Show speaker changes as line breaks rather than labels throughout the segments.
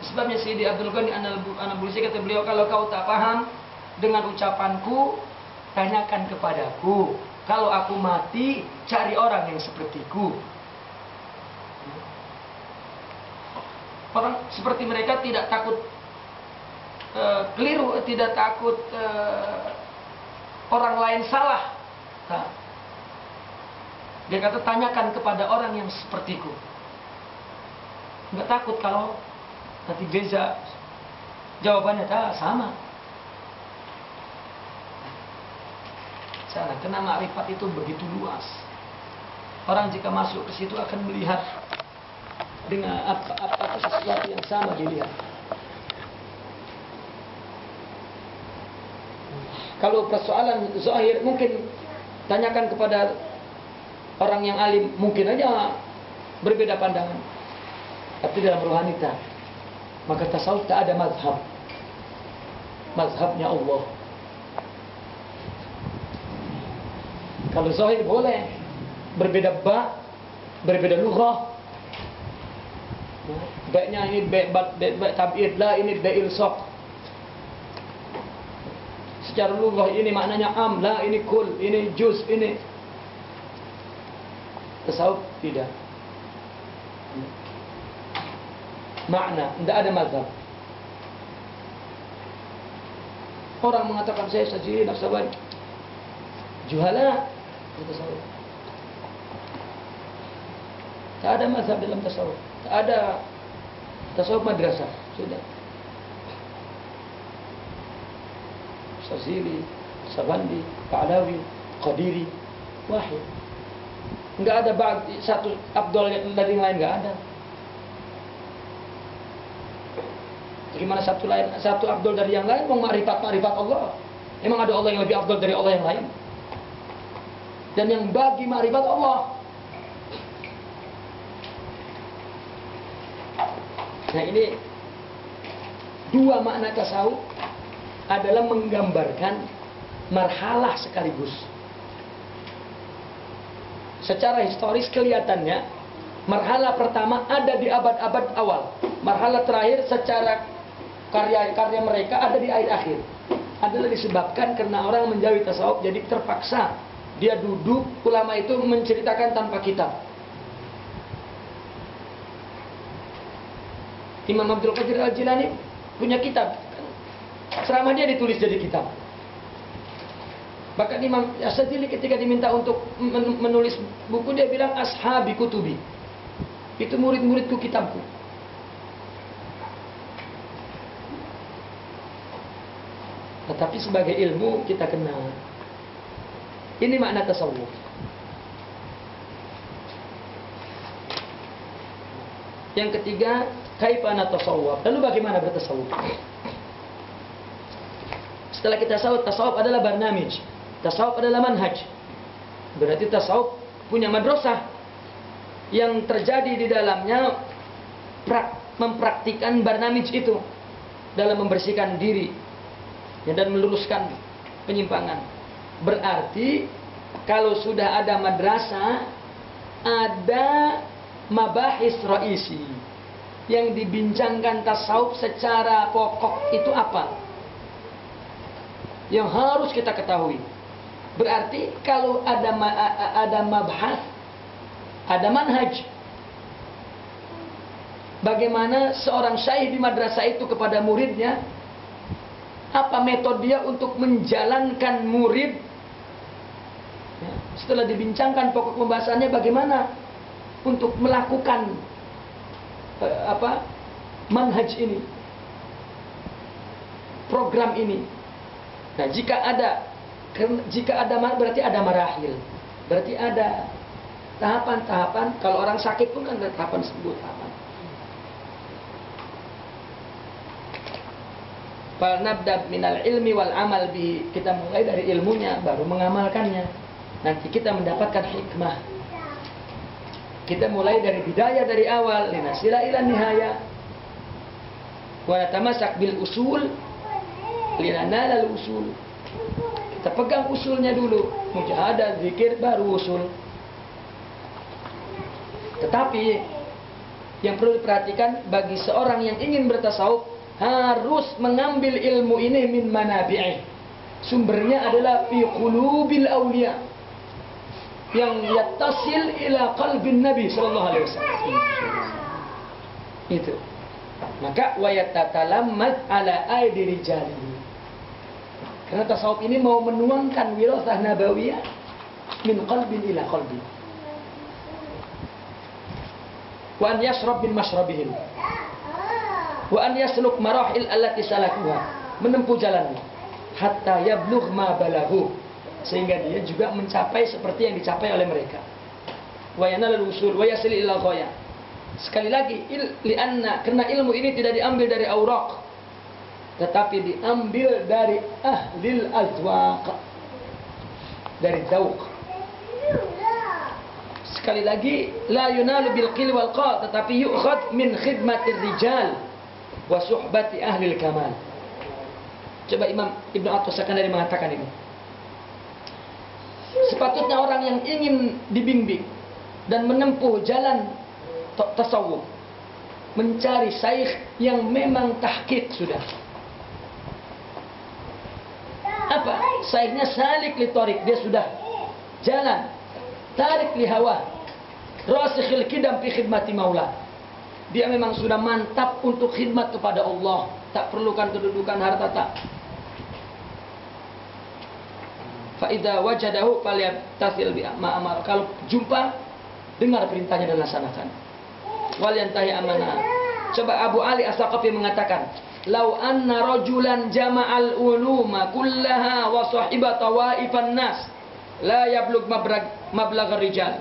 Sebabnya Sayyidi Abdul Ghani An-Nabulsi kata beliau, kalau kau tak paham dengan ucapanku, tanyakan kepadaku. Kalau aku mati, cari orang yang sepertiku. Orang seperti mereka tidak takut keliru, tidak takut orang lain salah. Nah, dia kata tanyakan kepada orang yang sepertiku. Nggak takut kalau nanti beza jawabannya, sama. Sana, karena makrifat itu begitu luas. Orang jika masuk ke situ akan melihat dengan apa sesuatu yang sama dilihat. Kalau persoalan zahir mungkin tanyakan kepada orang yang alim, mungkin aja berbeda pandangan. Tapi dalam rohanita, maka tasawuf tak ada mazhab. Mazhabnya Allah. Kalau zahir boleh berbeda berbeda lughah. Baiknya ini baik tab'id, la ini baik ilsaq. Secara lughah ini maknanya am, la ini kul, ini juz, ini. Tasawuf tidak. Makna, tidak ada mazhab. Orang mengatakan saya saji nafsawan, juhala tasawuf. Tak ada mazhab dalam tasawuf. Tak ada tasawuf madrasah. Sudah. Syazili, Sabandi, Pa'lawi, Qadiri, wahid. Enggak ada satu Abdul dari yang lain, enggak ada. Bagaimana satu Abdul dari yang lain? Makrifat Allah. Emang ada Allah yang lebih Abdul dari Allah yang lain? Dan yang bagi makrifat Allah. Nah ini dua makna tasawuf adalah menggambarkan marhalah sekaligus. Secara historis kelihatannya marhalah pertama ada di abad-abad awal. Marhalah terakhir secara karya-karya mereka ada di akhir. Adalah disebabkan karena orang menjauhi tasawuf, jadi terpaksa dia duduk, ulama itu menceritakan tanpa kitab. Imam Abdul Qadir Al-Jilani punya kitab. Ceramah dia ditulis jadi kitab. Bahkan Imam As-Sajili ketika diminta untuk menulis buku, dia bilang ashabi kutubi. Itu murid-muridku, kitabku. Tetapi sebagai ilmu kita kenal. Ini makna tasawuf. Yang ketiga, kaifa natasawwaf. Lalu bagaimana bertasawuf? Setelah kita tasawuf adalah barnamij. Tasawuf adalah manhaj. Berarti tasawuf punya madrasah yang terjadi di dalamnya mempraktikkan barnamij itu dalam membersihkan diri dan meluruskan penyimpangan. Berarti kalau sudah ada madrasah, ada mabahis raisi yang dibincangkan tasawuf secara pokok itu apa? Yang harus kita ketahui. Berarti kalau ada mabhas, ada manhaj. Bagaimana seorang syaikh di madrasah itu kepada muridnya? Apa metode dia untuk menjalankan murid? Setelah dibincangkan pokok pembahasannya, bagaimana untuk melakukan manhaj ini, program ini. Nah, jika ada berarti ada marahil, berarti ada tahapan-tahapan. Kalau orang sakit pun kan ada tahapan sebut tahapan. Fal nabda minal ilmi wal amal bi, kita mulai dari ilmunya baru mengamalkannya. Nanti kita mendapatkan hikmah. Kita mulai dari bidayah, dari awal, linasila ila nihaya. Wa natamasak bil usul linanala al usul. Kita pegang usulnya dulu, mujahadah, zikir, baru usul. Tetapi yang perlu diperhatikan bagi seorang yang ingin bertasawuf, harus mengambil ilmu ini min manabi'ih. Sumbernya adalah fi qulubil awliya, yang yattasil ila qalbin Nabi sallallahu alaihi wasallam. Itu. Maka wa yatatalammat ala aidi rijalihi. Karena tasawuf ini mau menuangkan wirasah nabawiyah min qalbin ila qalbin. Wa an yashrab min mashrabihim. Wa an yasluk marahil allati salakuha. Menempuh jalannya hatta yablugh ma balaghu, sehingga dia juga mencapai seperti yang dicapai oleh mereka. Wa yanalul usul wa yasil ila ghaya. Sekali lagi, karena ilmu ini tidak diambil dari awraq, tetapi diambil dari ahlil azwaq, dari dzauq. Sekali lagi, la yunalu bil qil wal qal, tetapi yu'khad min khidmatir rijal wa suhbati ahlil kamal. Coba Imam Ibnu Atwas Sakandari mengatakan ini. Sepatutnya orang yang ingin dibimbing dan menempuh jalan tasawuf, mencari syaikh yang memang tahqiq sudah. Apa? Syekhnya salik li tariq, dia sudah jalan. Tarik li hawa, rasikhil qidam fi khidmati maula. Dia memang sudah mantap untuk khidmat kepada Allah, tak perlukan kedudukan harta, tak. Fa idza wajadahu falyatasil bi ma'amar. Kalau jumpa, dengar perintahnya dan laksanakan. Wal yantahi amana. Coba Abu Ali As-Saqafi mengatakan, "Lau anna rajulan jama'al uluma kullaha wa sahiba tawaifan nas, la yablugh mablagh rijal."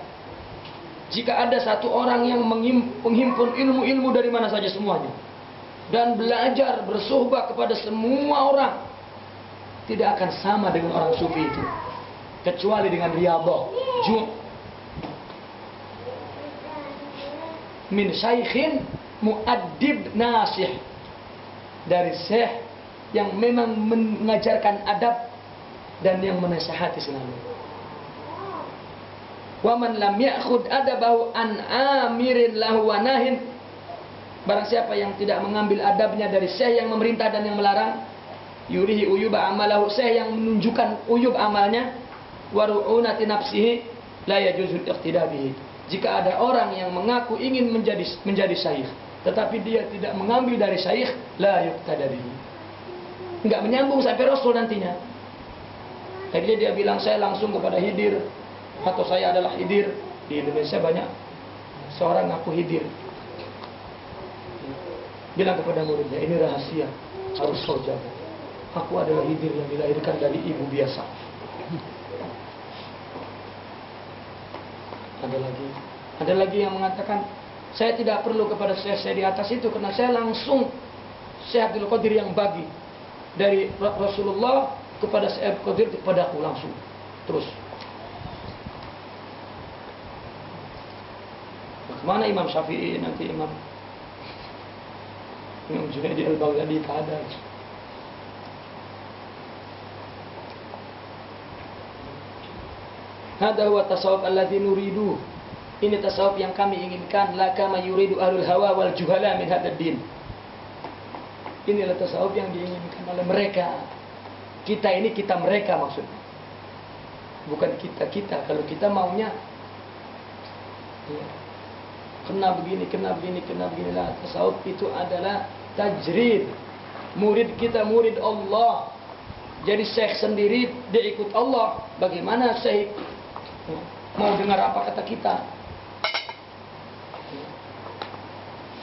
Jika ada satu orang yang menghimpun ilmu-ilmu dari mana saja semuanya dan belajar bersuhbah kepada semua orang, tidak akan sama dengan orang sufi itu, kecuali dengan riyadhah, min syaikhin muaddib nasih, dari syekh yang memang mengajarkan adab dan yang menasihati selalu. Wa man lam ya'khud adabahu an amirin lahu wa nahin, barang siapa yang tidak mengambil adabnya dari syekh yang memerintah dan yang melarang, yurihi uyuba amalahu, syekh yang menunjukkan uyub amalnya, wa ru'unati nafsihi la yajuzul iqtida bihi. Jika ada orang yang mengaku ingin menjadi syekh, tetapi dia tidak mengambil dari syekh, la yuqtada bihi, enggak menyambung sampai Rasul nantinya. Tadi dia bilang saya langsung kepada Hidir, atau saya adalah Hidir. Di Indonesia banyak seorang ngaku Hidir, bilang kepada muridnya, ini rahasia, harus kau jaga. Aku adalah Hidir yang dilahirkan dari ibu biasa. Ada lagi yang mengatakan, saya tidak perlu kepada saya di atas itu, karena saya langsung Syekh Abdul Qadir yang bagi dari Rasulullah kepada Syekh Abdul Qadir kepada aku langsung terus. Mana Imam Syafi'i nanti, Imam Junaidi al-Baghdadi tak ada. Hada huwa tasawuf alladhi nuridu. Ini tasawuf yang kami inginkan, la kama yuridu ahlul hawa wal juhala min hadzal din. Inilah tasawuf yang diinginkan oleh mereka. Kita ini kita mereka maksudnya. Bukan kita. Kalau kita maunya ya, kena begini lah. Tasawuf itu adalah tajrid. Murid kita murid Allah. Jadi syekh sendiri dia ikut Allah. Bagaimana syekh mau dengar apa kata kita?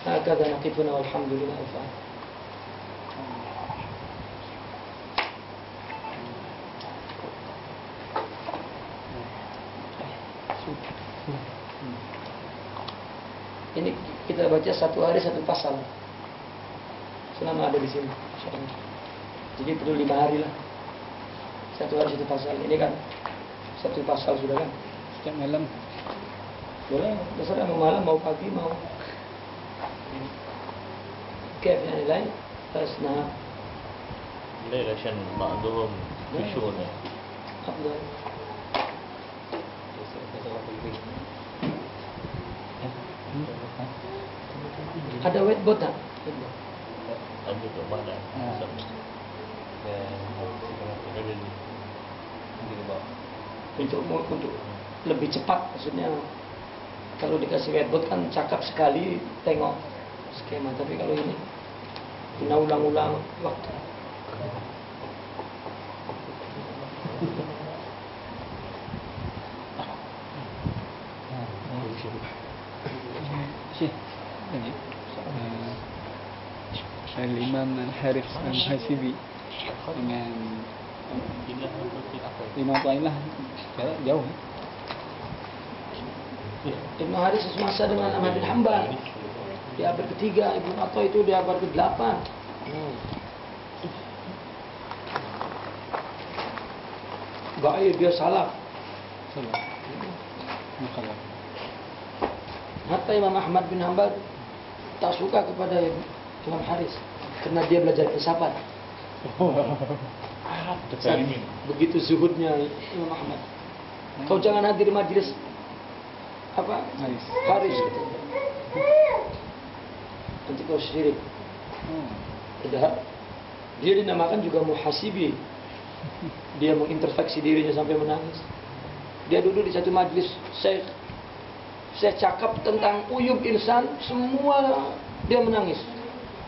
Hakadha naqifuna walhamdulillah. Ini kita baca satu hari satu pasal selama ada di sini. Jadi perlu 5 hari lah. Satu hari satu pasal. Ini kan satu pasal sudah kan.
Setiap malam.
Boleh, terserah mau malam mau pagi mau. كيف يعني لا فاسنا
ليش عشان بعضهم في شغل
أفضل. Ada whiteboard tak? Whiteboard.
Ada kat mana? Dan ada ni. Kita bawa.
Untuk lebih cepat, maksudnya kalau dikasih whiteboard kan cakap sekali tengok skema, tapi kalau ini kena ulang-ulang waktu.
Syekh, ini Al-Imam Al-Harith Al-Muhasibi dengan Imam Ta'ilah jauh.
Ibnu Haris semasa dengan Ahmad bin Hanbal di abad ketiga, Ibnu Atha itu di abad ke-8. Gaib dia salah.
Salah. Makalah.
Hatta Imam Ahmad bin Hanbal tak suka kepada Imam Haris karena dia belajar filsafat. Begitu zuhudnya Imam Ahmad. Kau jangan hadir majlis apa? Haris gitu. Nanti kau syirik. Padahal dia dinamakan juga muhasibi. Dia mengintrospeksi dirinya sampai menangis. Dia duduk di satu majlis saya cakap tentang uyub insan, semua dia menangis.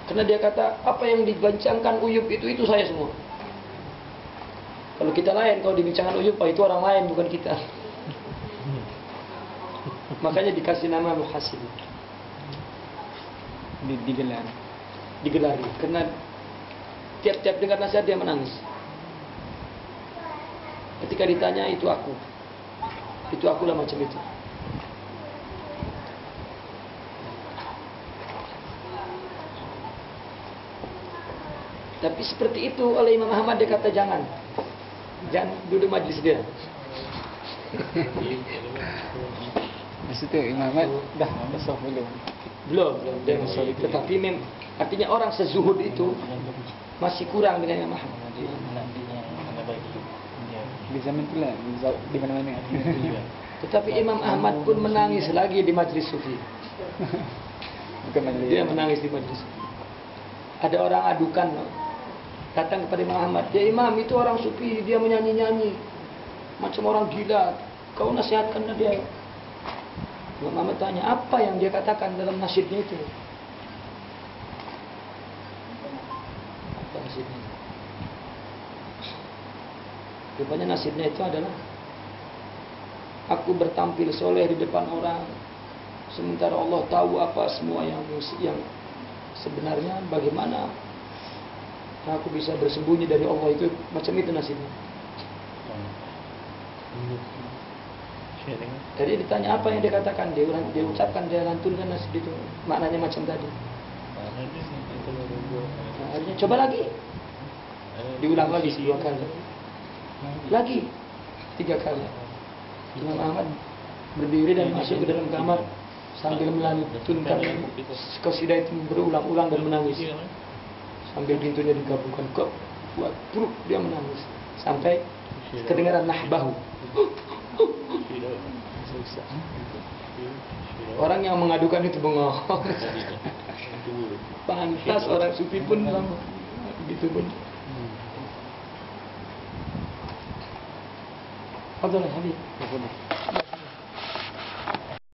Karena dia kata, apa yang dibincangkan uyub itu saya semua. Kalau kita lain, kalau dibincangkan uyub, itu orang lain bukan kita. Makanya dikasih nama muhasib. Digelari. Karena tiap-tiap dengar nasihat dia menangis. Ketika ditanya, itu akulah macam itu. Tapi seperti itu oleh Imam Ahmad dia kata jangan duduk majlis dia.
Maksudnya Imam Ahmad dah besar belum
Dia masih. Tetapi artinya orang sezuhud itu masih kurang dengan Imam Ahmad.
Di zaman tu lah, di mana-mana.
Tetapi Imam Ahmad pun menangis lagi di majlis sufi.
Bukan majlis.
Dia menangis di majlis sufi. Ada orang adukan datang kepada Imam Ahmad, ya Imam itu orang sufi, dia menyanyi-nyanyi macam orang gila, kau nasihatkanlah dia. Imam Ahmad tanya, apa yang dia katakan dalam nasyidnya itu? Apa nasyidnya? Rupanya nasyidnya itu adalah, aku bertampil soleh di depan orang, sementara Allah tahu apa semua yang sebenarnya, bagaimana aku bisa bersembunyi dari Allah, itu macam itu nasibnya. Jadi ditanya apa yang dia katakan, dia ucapkan, dia lantunkan nasib itu, maknanya macam tadi. Nah, akhirnya coba lagi, diulang lagi 2 kali, lagi 3 kali. Imam Ahmad berdiri dan masuk ke dalam kamar sambil melantunkan qasidah itu berulang-ulang dan menangis. Sambil pintunya digabungkan, kok buat buruk dia menangis sampai kedengaran nahbahu. Orang yang mengadukan itu bengong. Pantas orang sufi pun begitu pun. Fadhal Habib.